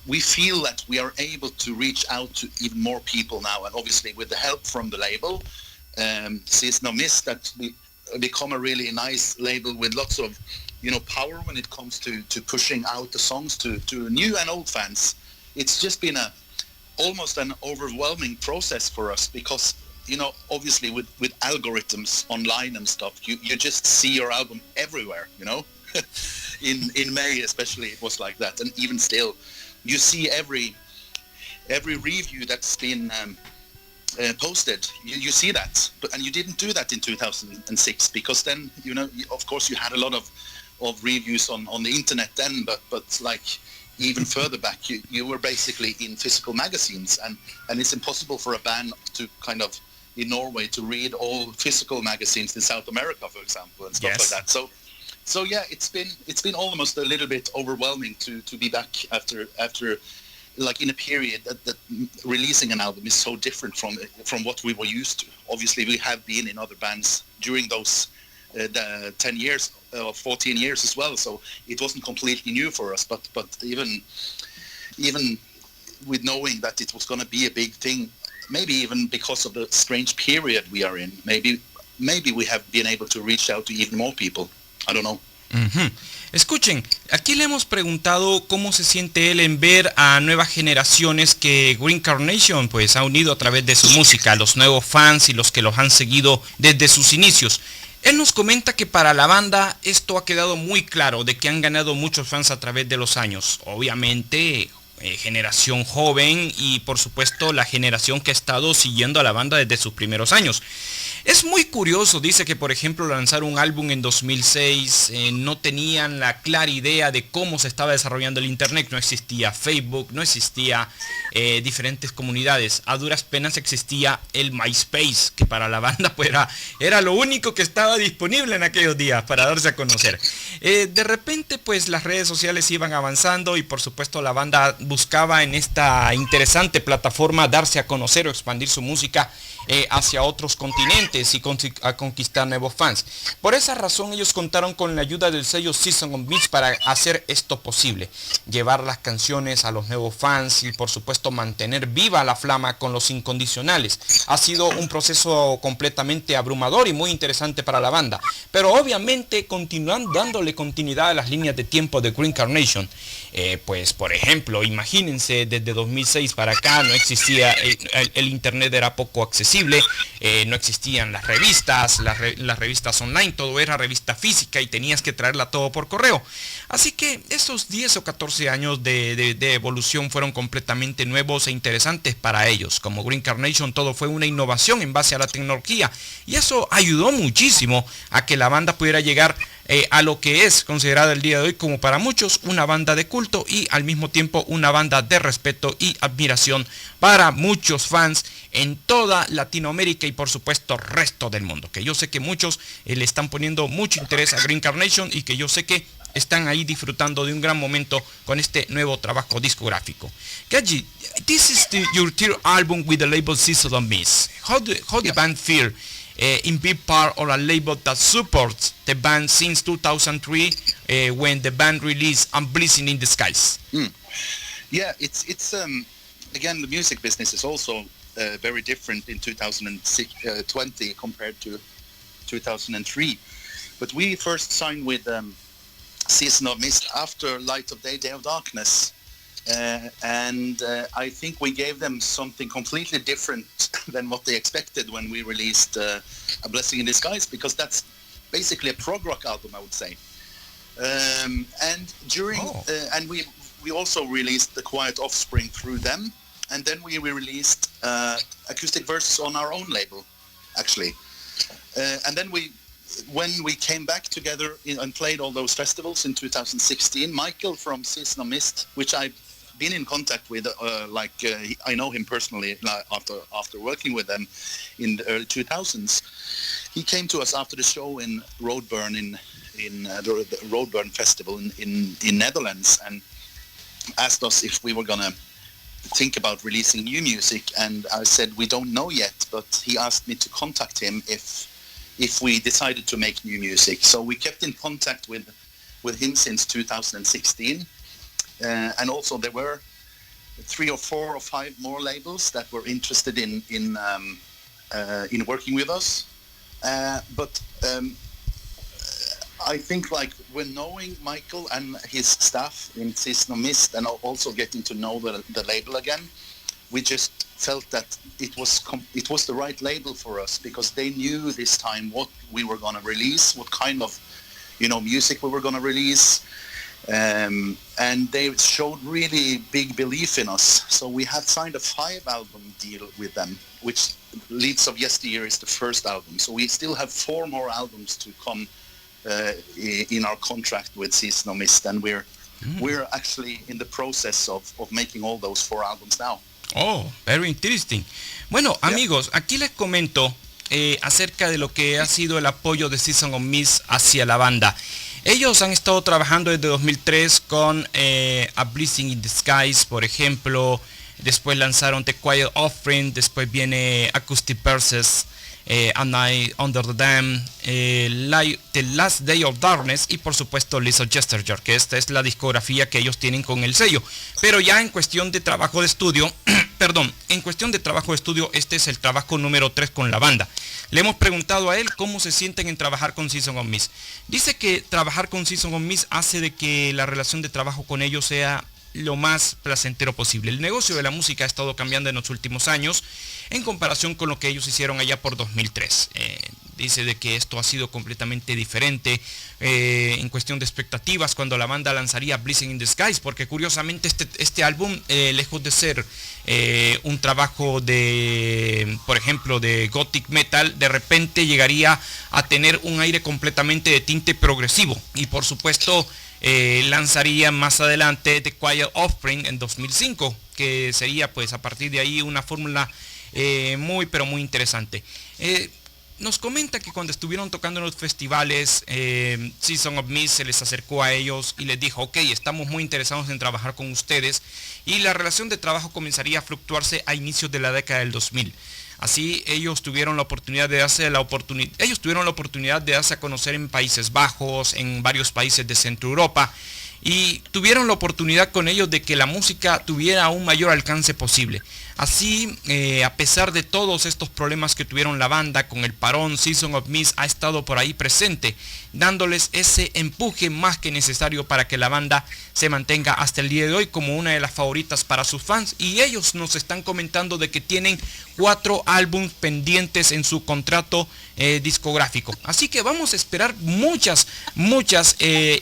we feel that we are able to reach out to even more people now, and obviously with the help from the label, Season of Mist, that we become a really nice label with lots of power when it comes to pushing out the songs to new and old fans. It's just been almost an overwhelming process for us, because obviously with algorithms online and stuff, you just see your album everywhere. In May especially it was like that, and even still you see every review that's been posted, you see that, and you didn't do that in 2006, because then of course you had a lot of reviews on the internet then, but like even further back you were basically in physical magazines, and it's impossible for a band to kind of in Norway to read all physical magazines in South America, for example, and stuff like that. So yeah, it's been almost a little bit overwhelming to be back after like in a period that releasing an album is so different from what we were used to. Obviously we have been in other bands during those 10 years or 14 years as well, so it wasn't completely new for us, but even with knowing that it was going to be a big thing, maybe even because of the strange period we are in, maybe we have been able to reach out to even more people. I don't know. Uh-huh. Escuchen, aquí le hemos preguntado cómo se siente él en ver a nuevas generaciones que Green Carnation pues ha unido a través de su música, los nuevos fans y los que los han seguido desde sus inicios. Él nos comenta que para la banda esto ha quedado muy claro, de que han ganado muchos fans a través de los años. Obviamente generación joven y por supuesto la generación que ha estado siguiendo a la banda desde sus primeros años. Es muy curioso, dice que por ejemplo lanzar un álbum en 2006 no tenían la clara idea de cómo se estaba desarrollando el internet, no existía Facebook, no existía diferentes comunidades, a duras penas existía el MySpace, que para la banda pues era lo único que estaba disponible en aquellos días para darse a conocer. De repente pues las redes sociales iban avanzando y por supuesto la banda buscaba en esta interesante plataforma darse a conocer o expandir su música hacia otros continentes y a conquistar nuevos fans. Por esa razón ellos contaron con la ayuda del sello Season of Mist para hacer esto posible, llevar las canciones a los nuevos fans y por supuesto mantener viva la flama con los incondicionales. Ha sido un proceso completamente abrumador y muy interesante para la banda, pero obviamente continúan dándole continuidad a las líneas de tiempo de Green Carnation. Pues por ejemplo, imagínense, desde 2006 para acá no existía, el internet era poco accesible, no existían las revistas, las revistas online, todo era revista física y tenías que traerla todo por correo. Así que esos 10 o 14 años de evolución fueron completamente nuevos e interesantes para ellos. Como Green Carnation, todo fue una innovación en base a la tecnología y eso ayudó muchísimo a que la banda pudiera llegar a lo que es considerada el día de hoy como para muchos una banda de culto y al mismo tiempo una banda de respeto y admiración para muchos fans en toda Latinoamérica y por supuesto resto del mundo, que yo sé que muchos le están poniendo mucho interés a Green Carnation y que yo sé que están ahí disfrutando de un gran momento con este nuevo trabajo discográfico. Kjetil, this is your third album with the label Season of Mist. How the band feel in being part of a label that supports the band since 2003 when the band released A Blessing in Disguise? Yeah, it's again, the music business is also very different in 2020 compared to 2003. But we first signed with Season of Mist after Light of Day, Day of Darkness. and I think we gave them something completely different than what they expected when we released A Blessing in Disguise, because that's basically a prog rock album, I would say. And during and we also released The Quiet Offspring through them, and then we released Acoustic Verses on our own label, actually. And then when we came back together and played all those festivals in 2016, Michael from Season of Mist, which I've been in contact with, I know him personally after working with them in the early 2000s. He came to us after the show in Roadburn in the Roadburn Festival in Netherlands, and asked us if we were gonna think about releasing new music, and I said we don't know yet, but he asked me to contact him if we decided to make new music. So we kept in contact with him since 2016, and also there were 3 or 4 or 5 more labels that were interested in working with us, but I think, like, when knowing Michael and his staff in Season of Mist, and also getting to know the label again, we just felt that it was the right label for us, because they knew this time what we were going to release, what kind of music we were going to release, and they showed really big belief in us. So we had signed a 5-album deal with them, which Leaves of Yesteryear is the first album. So we still have 4 more albums to come in our contract with Season of Mist, and we're actually in the process of making all those 4 albums now. Oh, very interesting. Bueno, amigos, aquí les comento acerca de lo que ha sido el apoyo de Season of Mist hacia la banda. Ellos han estado trabajando desde 2003 con A Blessing in Disguise, por ejemplo. Después lanzaron The Quiet Offering, después viene Acoustic Verses, And I Under the Dam, The Last Day of Darkness y por supuesto Leaves of Yesteryear, que esta es la discografía que ellos tienen con el sello. Pero ya en cuestión de trabajo de estudio, este es el trabajo número 3 con la banda. Le hemos preguntado a él cómo se sienten en trabajar con Season of Mist. Dice que trabajar con Season of Mist hace de que la relación de trabajo con ellos sea lo más placentero posible. El negocio de la música ha estado cambiando en los últimos años en comparación con lo que ellos hicieron allá por 2003. Dice de que esto ha sido completamente diferente en cuestión de expectativas cuando la banda lanzaría Blessing in Disguise, porque curiosamente este álbum, lejos de ser un trabajo de, por ejemplo, de gothic metal, de repente llegaría a tener un aire completamente de tinte progresivo, y por supuesto lanzaría más adelante The Quiet Offering en 2005, que sería pues a partir de ahí una fórmula muy pero muy interesante. Nos comenta que cuando estuvieron tocando en los festivales, Season of Mist se les acercó a ellos y les dijo: ok, estamos muy interesados en trabajar con ustedes, y la relación de trabajo comenzaría a fluctuarse a inicios de la década del 2000. Así ellos tuvieron la oportunidad de darse a conocer en Países Bajos, en varios países de Centro Europa, y tuvieron la oportunidad con ellos de que la música tuviera un mayor alcance posible. Así, a pesar de todos estos problemas que tuvieron la banda con el parón, Season of Mist ha estado por ahí presente, dándoles ese empuje más que necesario para que la banda se mantenga hasta el día de hoy como una de las favoritas para sus fans. Y ellos nos están comentando de que tienen 4 álbumes pendientes en su contrato discográfico. Así que vamos a esperar muchas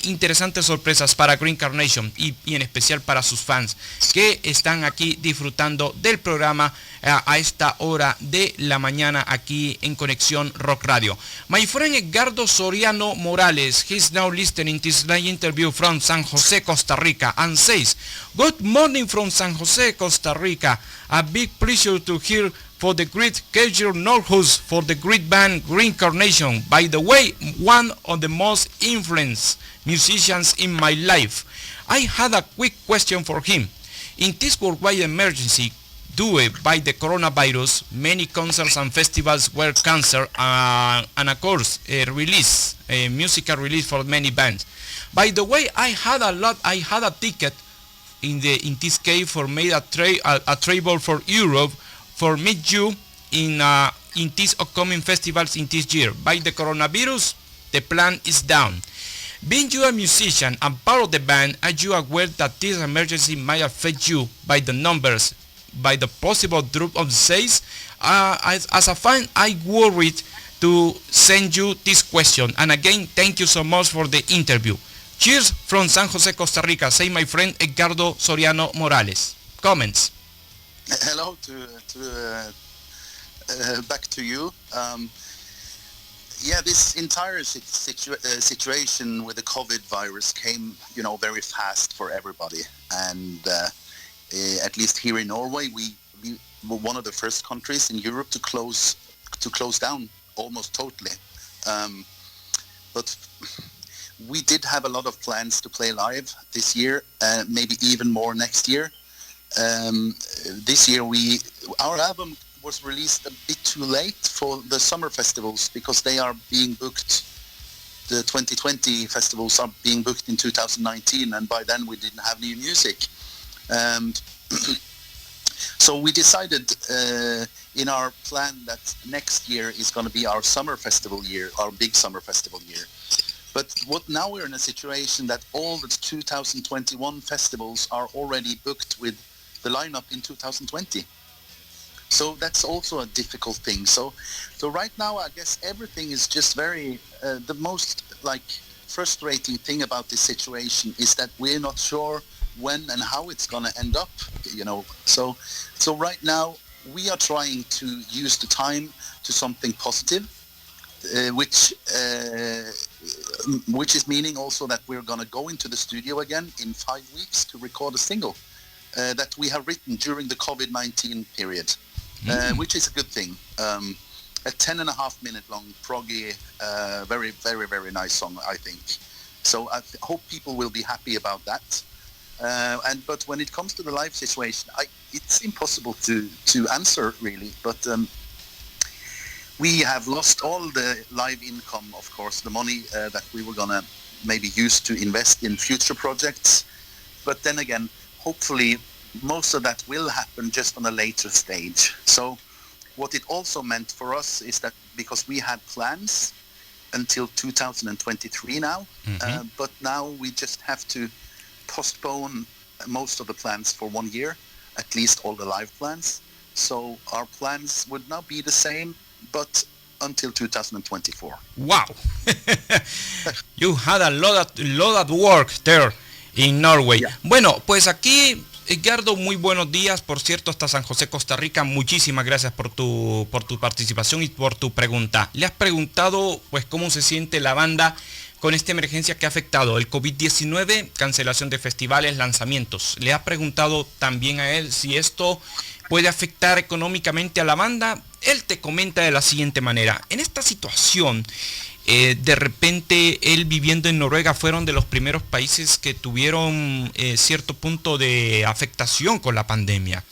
interesantes sorpresas para Green Carnation y en especial para sus fans que están aquí disfrutando del programa a esta hora de la mañana aquí en Conexión Rock Radio. My friend Edgardo Soriano Morales, he's now listening to this live interview from San Jose, Costa Rica, and says, "Good morning from San Jose, Costa Rica. A big pleasure to hear for the great Kjetil Nordhus for the great band Green Carnation. By the way, one of the most influenced musicians in my life. I had a quick question for him. In this worldwide emergency due by the coronavirus, many concerts and festivals were cancelled, and of course, musical release for many bands. By the way, I had a ticket in this case for made a travel for Europe for meet you in these upcoming festivals in this year. By the coronavirus, the plan is down. Being you a musician and part of the band, are you aware that this emergency might affect you by the numbers, by the possible drop of sales? As a fan, I worried to send you this question. And again, thank you so much for the interview. Cheers from San Jose, Costa Rica. Say my friend Edgardo Soriano Morales. Comments. Hello back to you. Yeah, this entire situation with the COVID virus came, very fast for everybody. And at least here in Norway, we were one of the first countries in Europe to close down almost totally. But we did have a lot of plans to play live this year, maybe even more next year. This year our album was released a bit too late for the summer festivals because they are being booked. The 2020 festivals are being booked in 2019, and by then we didn't have new music. So we decided in our plan that next year is going to be our summer festival year, our big summer festival year. But now we're in a situation that all the 2021 festivals are already booked with the lineup in 2020. So that's also a difficult thing. So right now, I guess everything is just very, the most frustrating thing about this situation is that we're not sure when and how it's going to end up, So right now we are trying to use the time to something positive, which is meaning also that we're going to go into the studio again in 5 weeks to record a single that we have written during the COVID-19 period. Which is a good thing. A 10.5-minute long, proggy, very, very, very nice song, I think. So I hope people will be happy about that. But when it comes to the live situation, it's impossible to answer really. But we have lost all the live income, of course, the money that we were gonna maybe use to invest in future projects. But then again, hopefully most of that will happen just on a later stage. So what it also meant for us is that because we had plans until 2023 now, but now we just have to postpone most of the plans for 1 year, at least all the live plans. So our plans would now be the same, but until 2024. Wow. You had a lot of work there in Norway. Yeah. Bueno, pues aquí Edgardo, muy buenos días, por cierto, hasta San José, Costa Rica. Muchísimas gracias por tu participación y por tu pregunta. Le has preguntado, pues, cómo se siente la banda con esta emergencia que ha afectado el COVID-19, cancelación de festivales, lanzamientos. Le has preguntado también a él si esto puede afectar económicamente a la banda. Él te comenta de la siguiente manera: en esta situación, de repente él viviendo en Noruega fueron de los primeros países que tuvieron cierto punto de afectación con la pandemia.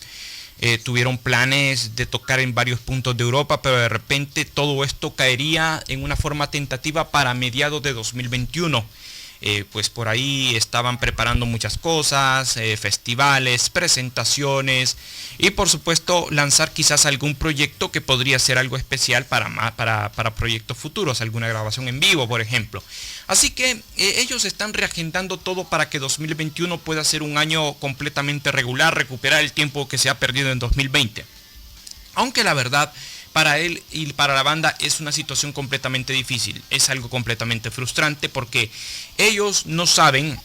Tuvieron planes de tocar en varios puntos de Europa, pero de repente todo esto caería en una forma tentativa para mediados de 2021. Pues por ahí estaban preparando muchas cosas, festivales, presentaciones y por supuesto lanzar quizás algún proyecto que podría ser algo especial para proyectos futuros, alguna grabación en vivo, por ejemplo. Así que ellos están reagendando todo para que 2021 pueda ser un año completamente regular, recuperar el tiempo que se ha perdido en 2020. Aunque la verdad, para él y para la banda es una situación completamente difícil, es algo completamente frustrante porque ellos no saben,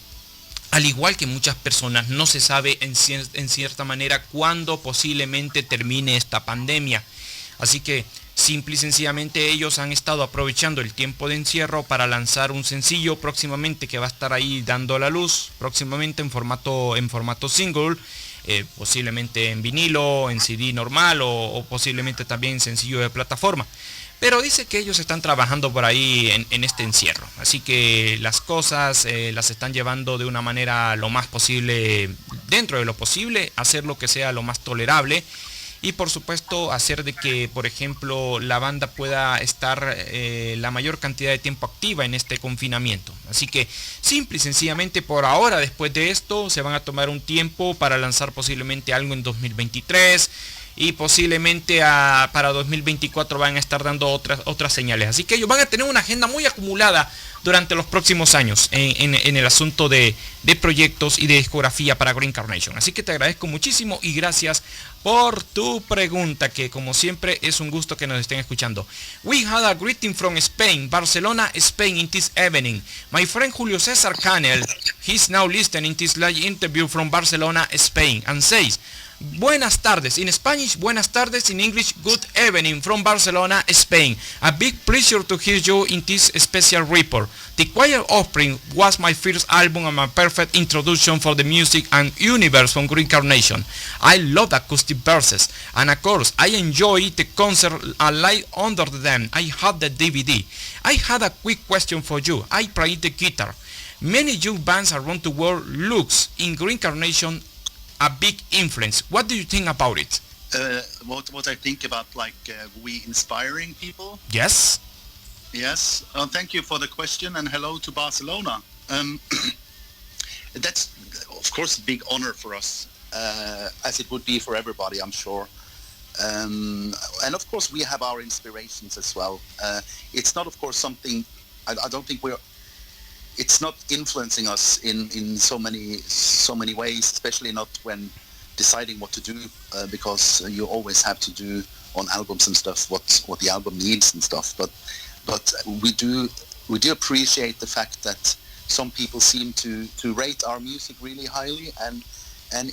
al igual que muchas personas, no se sabe en cierta manera cuándo posiblemente termine esta pandemia. Así que simple y sencillamente ellos han estado aprovechando el tiempo de encierro para lanzar un sencillo próximamente que va a estar ahí dando a la luz, próximamente en formato single. Posiblemente en vinilo, en CD normal o posiblemente también en sencillo de plataforma. Pero dice que ellos están trabajando por ahí en este encierro. Así que las cosas las están llevando de una manera lo más posible, dentro de lo posible, hacer lo que sea lo más tolerable. Y por supuesto hacer de que, por ejemplo, la banda pueda estar la mayor cantidad de tiempo activa en este confinamiento. Así que simple y sencillamente por ahora, después de esto, se van a tomar un tiempo para lanzar posiblemente algo en 2023. y posiblemente para 2024 van a estar dando otras señales. Así que ellos van a tener una agenda muy acumulada durante los próximos años en el asunto de proyectos y de discografía para Green Carnation. Así que te agradezco muchísimo y gracias por tu pregunta, que como siempre es un gusto que nos estén escuchando. We had a greeting from Spain, Barcelona, Spain in this evening. My friend Julio César Canel, he's now listening this live interview from Barcelona, Spain, and says, buenas tardes. In Spanish, buenas tardes. In English, good evening from Barcelona, Spain. A big pleasure to hear you in this special report. The Choir Offering was my first album and my perfect introduction for the music and universe from Green Carnation. I love Acoustic Verses, and of course, I enjoy the concert live under them. I had the DVD. I had a quick question for you. I play the guitar. Many young bands around the world looks in Green Carnation a big influence. What do you think about it? What I think about, like, we inspiring people? Yes. Yes. Thank you for the question, and hello to Barcelona. That's, of course, a big honor for us, as it would be for everybody, I'm sure. And of course, we have our inspirations as well. It's not, of course, something. I don't think it's not influencing us in so many ways, especially not when deciding what to do, because you always have to do on albums and stuff what the album needs and stuff. But we do appreciate the fact that some people seem to rate our music really highly, and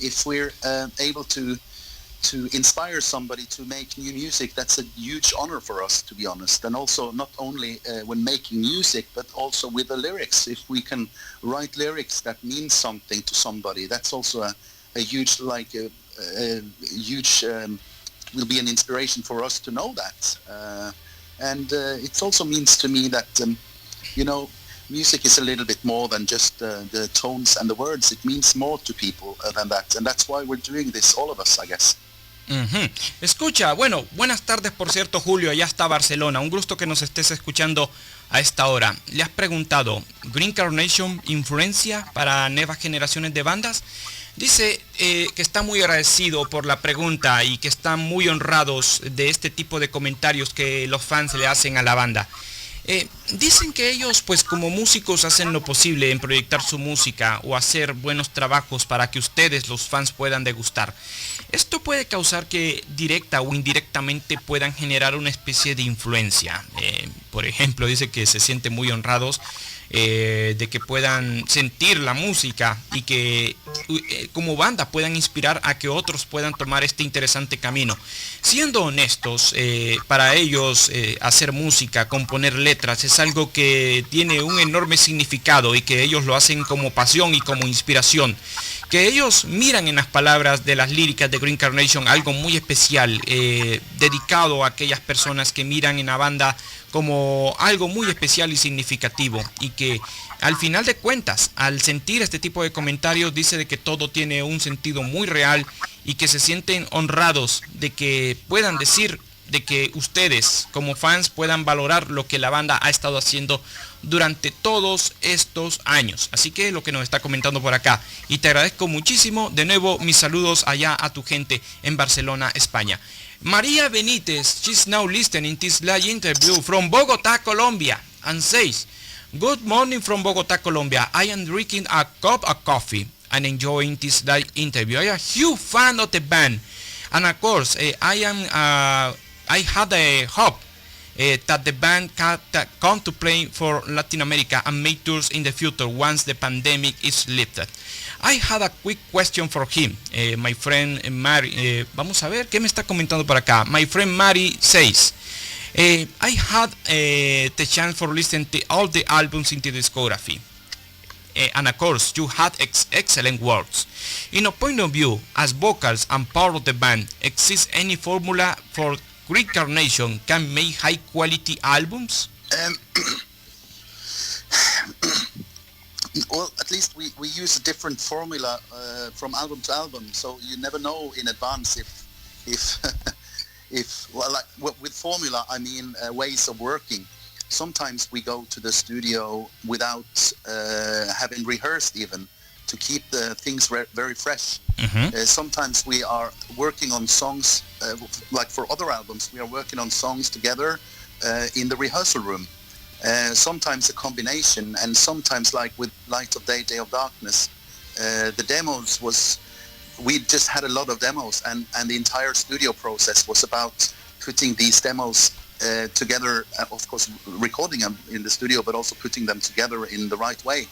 if we're able to inspire somebody to make new music, that's a huge honor for us, to be honest. And also not only when making music, but also with the lyrics. If we can write lyrics that mean something to somebody, that's also a huge, like a huge will be an inspiration for us to know that. And it also means to me that music is a little bit more than just the tones and the words. It means more to people than that, and that's why we're doing this, all of us, I guess. Uh-huh. Escucha, bueno, buenas tardes, por cierto, Julio, allá está Barcelona. Un gusto que nos estés escuchando a esta hora. Le has preguntado, ¿Green Carnation influencia para nuevas generaciones de bandas? Dice que está muy agradecido por la pregunta y que están muy honrados de este tipo de comentarios que los fans le hacen a la banda. Dicen que ellos, pues como músicos, hacen lo posible en proyectar su música o hacer buenos trabajos para que ustedes, los fans, puedan degustar. Esto puede causar que directa o indirectamente puedan generar una especie de influencia. Por ejemplo, dice que se sienten muy honrados de que puedan sentir la música y que como banda puedan inspirar a que otros puedan tomar este interesante camino. Siendo honestos, para ellos hacer música, componer letras es algo que tiene un enorme significado y que ellos lo hacen como pasión y como inspiración. Que ellos miran en las palabras de las líricas de Green Carnation algo muy especial, dedicado a aquellas personas que miran en la banda como algo muy especial y significativo, y que al final de cuentas, al sentir este tipo de comentarios, dice de que todo tiene un sentido muy real y que se sienten honrados de que puedan decir de que ustedes como fans puedan valorar lo que la banda ha estado haciendo durante todos estos años. Así que lo que nos está comentando por acá, y te agradezco muchísimo. De nuevo mis saludos allá a tu gente en Barcelona, España. María Benítez, she's now listening this live interview from Bogotá, Colombia, and says, good morning from Bogotá, Colombia. I am drinking a cup of coffee and enjoying this live interview. I am a huge fan of the band, and of course I had a hope that the band can come to play for Latin America and make tours in the future once the pandemic is lifted. I had a quick question for him. My friend Mary, vamos a ver qué me está comentando por acá. My friend Mary says, I had the chance for listening to all the albums in the discography. And of course, you had excellent works. In a point of view, as vocals and part of the band, exists any formula for Green Carnation can make high quality albums? Well, at least we use a different formula from album to album, so you never know in advance if well, like with formula I mean ways of working. Sometimes we go to the studio without having rehearsed even to keep the things very fresh. Sometimes we are working on songs, like for other albums, we are working on songs together in the rehearsal room. Sometimes a combination, and sometimes like with Light of Day, Day of Darkness, the demos we just had a lot of demos, and the entire studio process was about putting these demos together, of course recording them in the studio, but also putting them together in the right way.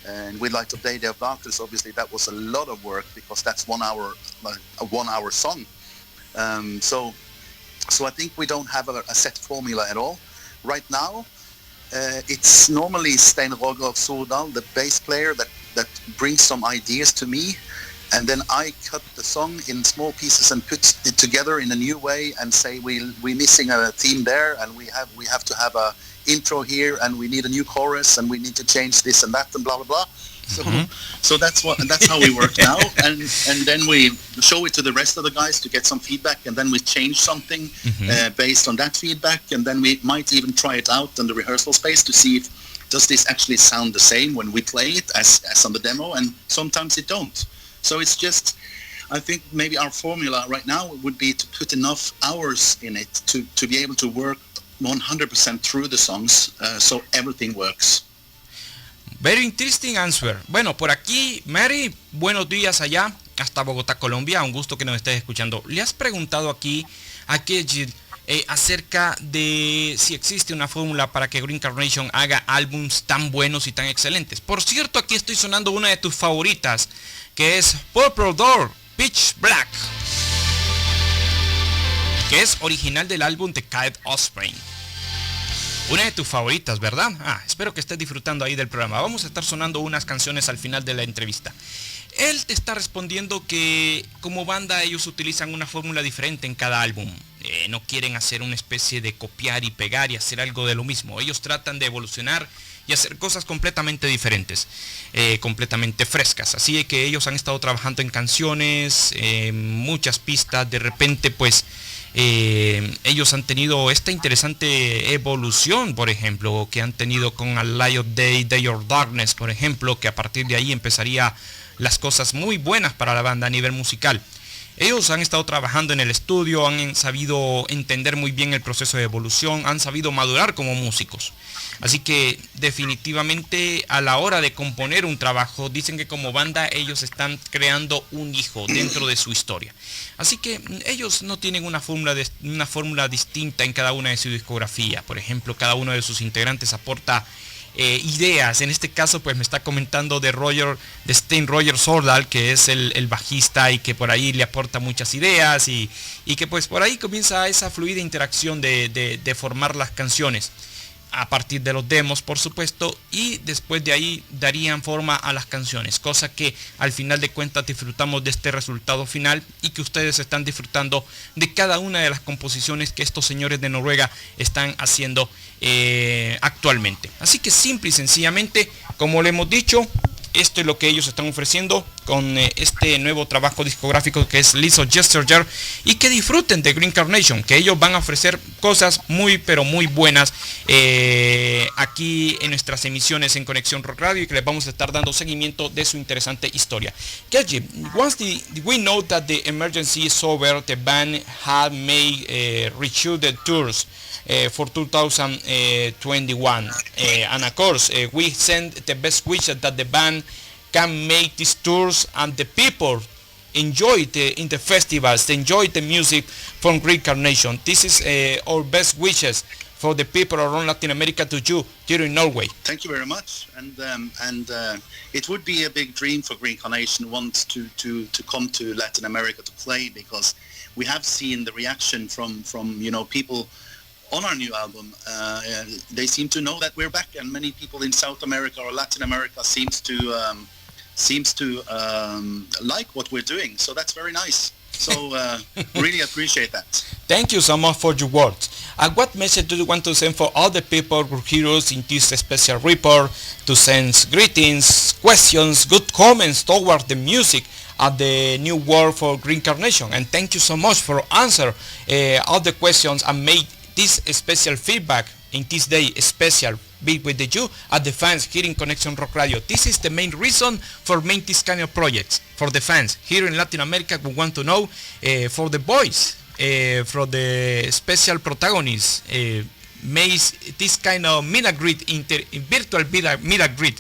And with Light of Day, Day of Darkness, obviously that was a lot of work, because that's 1 hour, like a 1 hour song. So I think we don't have a set formula at all. Right now, it's normally Stein Roger Sordal, the bass player, that brings some ideas to me, and then I cut the song in small pieces and put it together in a new way, and say we're missing a theme there, and we have to have a intro here, and we need a new chorus, and we need to change this and that, and blah blah blah. So that's how we work now, and then we show it to the rest of the guys to get some feedback, and then we change something based on that feedback, and then we might even try it out in the rehearsal space to see if does this actually sound the same when we play it as on the demo, and sometimes it don't. So it's just, I think maybe our formula right now would be to put enough hours in it to be able to work 100% through the songs, so everything works. Very interesting answer. Bueno, por aquí, Mary, buenos días allá, hasta Bogotá, Colombia. Un gusto que nos estés escuchando. Le has preguntado aquí a Kjetil acerca de si existe una fórmula para que Green Carnation haga álbums tan buenos y tan excelentes. Por cierto, aquí estoy sonando una de tus favoritas, que es Purple Door, Pitch Black, que es original del álbum de Kite Offspring. Una de tus favoritas, ¿verdad? Espero que estés disfrutando ahí del programa. Vamos a estar sonando unas canciones al final de la entrevista. Él te está respondiendo que como banda ellos utilizan una fórmula diferente en cada álbum. No quieren hacer una especie de copiar y pegar y hacer algo de lo mismo. Ellos tratan de evolucionar y hacer cosas completamente diferentes, completamente frescas. Así que ellos han estado trabajando en canciones, muchas pistas. De repente pues ellos han tenido esta interesante evolución, por ejemplo, que han tenido con A Light of Day, Day of Darkness, por ejemplo, que a partir de ahí empezaría las cosas muy buenas para la banda a nivel musical. Ellos han estado trabajando en el estudio, han sabido entender muy bien el proceso de evolución, han sabido madurar como músicos. Así que definitivamente a la hora de componer un trabajo, dicen que como banda ellos están creando un hijo dentro de su historia. Así que ellos no tienen una fórmula distinta en cada una de su discografía. Por ejemplo, cada uno de sus integrantes aporta ideas. En este caso pues me está comentando de Stein Roger Sordal, que es el bajista, y que por ahí le aporta muchas ideas, y que pues por ahí comienza esa fluida interacción de formar las canciones a partir de los demos, por supuesto, y después de ahí darían forma a las canciones, cosa que al final de cuentas disfrutamos de este resultado final, y que ustedes están disfrutando de cada una de las composiciones que estos señores de Noruega están haciendo actualmente. Así que simple y sencillamente, como le hemos dicho, esto es lo que ellos están ofreciendo con este nuevo trabajo discográfico que es Leaves of Yesteryear, y que disfruten de Green Carnation, que ellos van a ofrecer cosas muy pero muy buenas aquí en nuestras emisiones en Conexión Rock Radio, y que les vamos a estar dando seguimiento de su interesante historia. Kjetil, once we know that the emergency is over, the band had made reshoot tours for 2021, and of course we send the best wishes that the band can make these tours and the people enjoy in the festivals, enjoy the music from Green Carnation. This is our best wishes for the people around Latin America to you here in Norway. Thank you very much, and it would be a big dream for Green Carnation once to come to Latin America to play, because we have seen the reaction from people on our new album. They seem to know that we're back, and many people in South America or Latin America seems to like what we're doing. So that's very nice. So really appreciate that. Thank you so much for your words. And what message do you want to send for all the people who hear us in this special report, to send greetings, questions, good comments towards the music at the new world for Green Carnation? And thank you so much for answer all the questions and make this special feedback in this day special be with you at the fans here in Conexion Rock Radio. This is the main reason for making this kind of projects. For the fans here in Latin America, we want to know for the boys, for the special protagonists, makes this kind of meet and greet, virtual meet and greet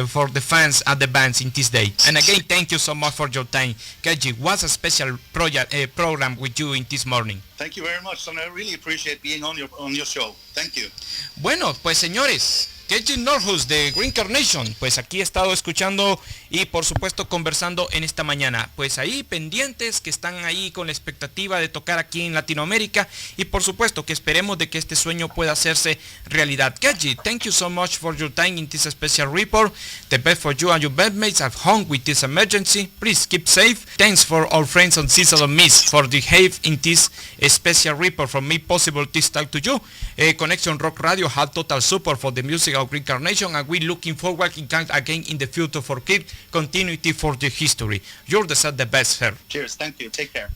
for the fans at the bands in this day. And again, thank you so much for your time. Kjetil, what's a special program with you in this morning? Thank you very much, and I really appreciate being on your show. Thank you. Bueno, pues señores, Kjetil Nordhus de Green Carnation, pues aquí he estado escuchando y por supuesto conversando en esta mañana. Pues ahí pendientes que están ahí con la expectativa de tocar aquí en Latinoamérica y por supuesto que esperemos de que este sueño pueda hacerse realidad. Kjetil, thank you so much for your time in this special report. The best for you and your bandmates at home with this emergency. Please keep safe. Thanks for our friends on Season of Mist for the help in this special report from me possible this talk to you. Conexion Rock Radio had total support for the music of Green Carnation, and we're looking forward again in the future for keep continuity for the history. You're the best, sir. Cheers, thank you, take care.